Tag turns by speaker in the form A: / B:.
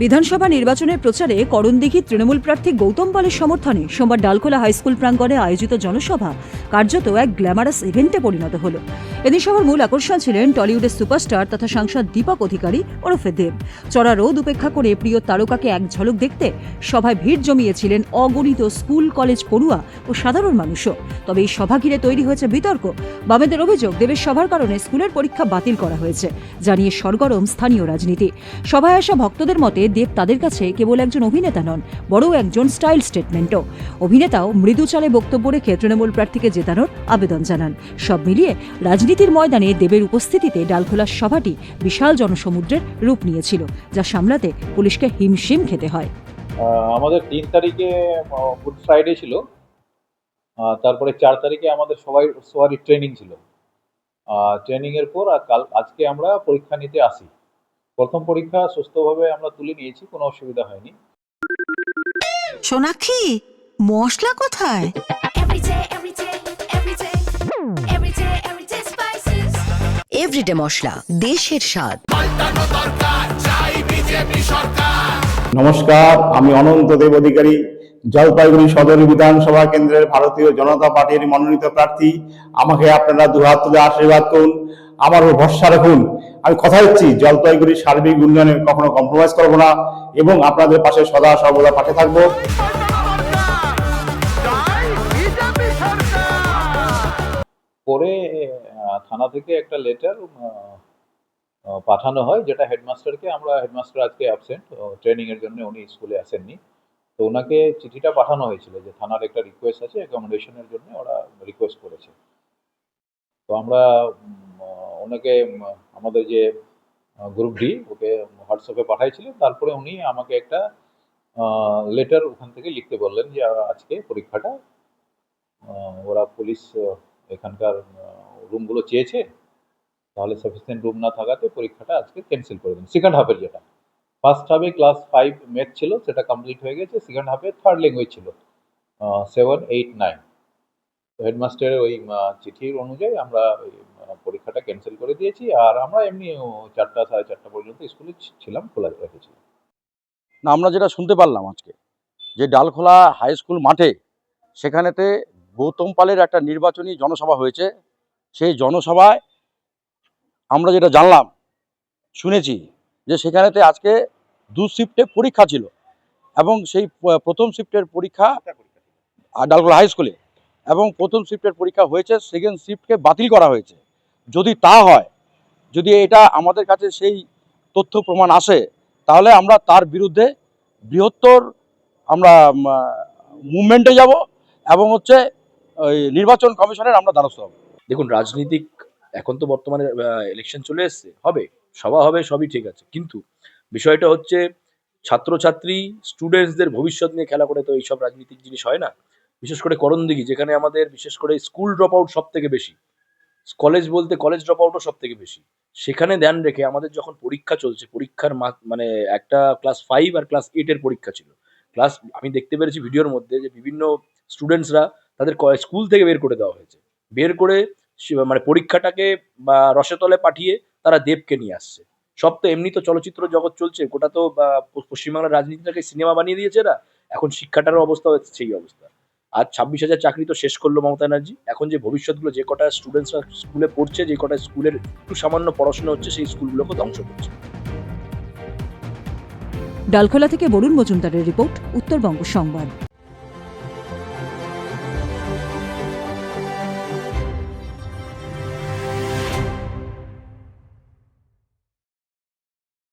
A: বিধানসভা নির্বাচনের প্রচারে করণদিঘি তৃণমূল প্রার্থী গৌতম পালের সমর্থনে সোমবার ডালখোলা হাইস্কুল প্রাঙ্গণে আয়োজিত জনসভা কার্যত এক গ্ল্যামারাস ইভেন্টে পরিণত হল। এদিন সভার মূল আকর্ষণ ছিলেন টলিউডের সুপারস্টার তথা সাংসদ দীপক অধিকারী ওরফে দেব। চড়া রোদ উপেক্ষা করে প্রিয় তারকাকে এক ঝলক দেখতে সভায় ভিড় জমিয়েছিলেন অগণিত স্কুল কলেজ পড়ুয়া ও সাধারণ মানুষও। তবে এই সভা ঘিরে তৈরি হয়েছে বিতর্ক। বামেদের অভিযোগ, দেবের সভার কারণে স্কুলের পরীক্ষা বাতিল করা হয়েছে, জানিয়ে সরগরম স্থানীয় রাজনীতি। সভায় আসা ভক্তদের মতে দেব তাদের কাছে কেবল একজন অভিনেতা নন, বড় একজন স্টাইল স্টেটমেন্টও। অভিনেতাও মৃদু চালে বক্তব্য রেখে তৃণমূল প্রার্থীকে জেতানোর আবেদন জানান। সব মিলিয়ে রাজনীতির ময়দানে দেবের উপস্থিতিতে ডালখোলার সভাটি বিশাল জনসমুদ্রের রূপ নিয়েছিল, যা সামলাতে পুলিশকে হিমশিম খেতে হয়।
B: আমাদের 3 তারিখে গুড ফ্রাইডে ছিল, তারপরে 4 তারিখে আমাদের সবারই ট্রেনিং ছিল। ট্রেনিং এর পর আজকে আমরা পরীক্ষা নিতে আসি। প্রথম পরীক্ষা সুস্থভাবে আমরা তুলে নিয়েছি, কোনো অসুবিধা হয়নি।
C: সোনাক্ষী, মশলা কোথায়?
D: এভরিডে মশলা, দেশের স্বাদ।
E: নমস্কার, আমি অনন্ত দেব অধিকারী, জলপাইগুড়ি সদর বিধানসভা কেন্দ্রের ভারতীয় জনতা পার্টির মনোনীত প্রার্থী। আমাকে আপনারা দুহাত তুলে আশীর্বাদ করুন, আমার উপর ভরসা রাখুন। আমি কথা দিচ্ছি, জলপাইগুড়ির সার্বিক উন্নয়নে কখনো কম্প্রোমাইজ করবো না এবং আপনাদের পাশে সদা সর্বদা পাশে থাকবো।
B: পরে থানা থেকে একটা লেটার পাঠানো হয়, যেটা হেডমাস্টারকে। হেডমাস্টার আজকে অ্যাবসেন্ট, ট্রেনিং এর জন্য উনি স্কুলে আসেননি। তো ওনাকে চিঠিটা পাঠানো হয়েছিল যে থানার একটা রিকোয়েস্ট আছে, অ্যাকোমোডেশনের জন্য ওরা রিকোয়েস্ট করেছে। তো আমরা ওনাকে আমাদের যে গ্রুপ ডি ওকে হোয়াটসঅ্যাপে পাঠাইছিলেন। তারপরে উনি আমাকে একটা লেটার ওখান থেকে লিখতে বললেন যে আজকে পরীক্ষাটা ওরা পুলিশ এখানকার রুমগুলো চেয়েছে, তাহলে সাফিসিয়েন্ট রুম না থাকাতে পরীক্ষাটা আজকে ক্যান্সেল করে দিন। সেকেন্ড হাফের যেটা, ফার্স্ট হাফে ক্লাস 5 ম্যাথ ছিল, সেটা কমপ্লিট হয়ে গেছে। সেকেন্ড হাফে থার্ড ল্যাঙ্গুয়েজ ছিল 7, 8, 9। হেডমাস্টারের ওই চিঠির অনুযায়ী আমরা পরীক্ষাটা ক্যান্সেল করে দিয়েছি। আর আমরা এমনি 4টা, 4:30 পর্যন্ত স্কুলে ছিলাম, খোলা রেখেছি।
F: না, আমরা যেটা শুনতে পারলাম আজকে, যে ডালখোলা হাই স্কুল মাঠে সেখানেতে গৌতম পালের একটা নির্বাচনী জনসভা হয়েছে। সেই জনসভায় আমরা যেটা জানলাম, শুনেছি যে সেখানেতে আজকে 2 শিফটে পরীক্ষা ছিল এবং সেই প্রথম শিফটের পরীক্ষা ডালখোলা হাই স্কুলে, এবং প্রথম শিফটের পরীক্ষা হয়েছে, সেকেন্ড শিফটকে বাতিল করা হয়েছে। যদি তা হয়, যদি এটা আমাদের কাছে সেই তথ্য প্রমাণ আসে, তাহলে আমরা তার বিরুদ্ধে বৃহত্তর আমরা মুভমেন্টে যাব এবং ওই নির্বাচন কমিশনের আমরা দ্বারস্থ হব।
G: দেখুন, রাজনীতিক এখন তো বর্তমানে ইলেকশন চলে এসছে, হবে সভা হবে, সবই ঠিক আছে, কিন্তু বিষয়টা হচ্ছে ছাত্রছাত্রী স্টুডেন্টসদের ভবিষ্যৎ নিয়ে খেলা করে তো এইসব রাজনীতিক জিনিস হয় না। বিশেষ করে করণদিঘি, যেখানে আমাদের বিশেষ করে স্কুল ড্রপ আউট সব থেকে বেশি, কলেজ বলতে কলেজ ড্রপ আউটও সব থেকে বেশি, সেখানে ধ্যান রেখে আমাদের যখন পরীক্ষা চলছে, পরীক্ষার মানে একটা ক্লাস 5 আর ক্লাস 8 এর পরীক্ষা ছিল। আমি দেখতে পেরেছি ভিডিওর মধ্যে যে বিভিন্ন স্টুডেন্টসরা তাদের স্কুল থেকে বের করে দেওয়া হয়েছে, বের করে মানে পরীক্ষাটাকে বা রসতলে পাঠিয়ে তারা দেবকে নিয়ে আসছে। সব তো এমনি তো চলচ্চিত্র জগৎ চলছে, গোটা তো পশ্চিমবাংলার রাজনীতিটাকে সিনেমা বানিয়ে দিয়েছে এরা। এখন শিক্ষাটারও অবস্থা হচ্ছে সেই অবস্থা। আজ 26,000 চাকরি তো শেষ করলো মমতা ব্যানার্জি। এখন যে ভবিষ্যৎগুলো, যে কটা স্টুডেন্টসরা স্কুলে পড়ছে, যে কটা স্কুলের একটু সামান্য পড়াশোনা হচ্ছে, সেই স্কুলগুলোকে ধ্বংস করছে।
A: ডালখোলা থেকে বরুণ মজুমদারের রিপোর্ট, উত্তরবঙ্গ সংবাদ।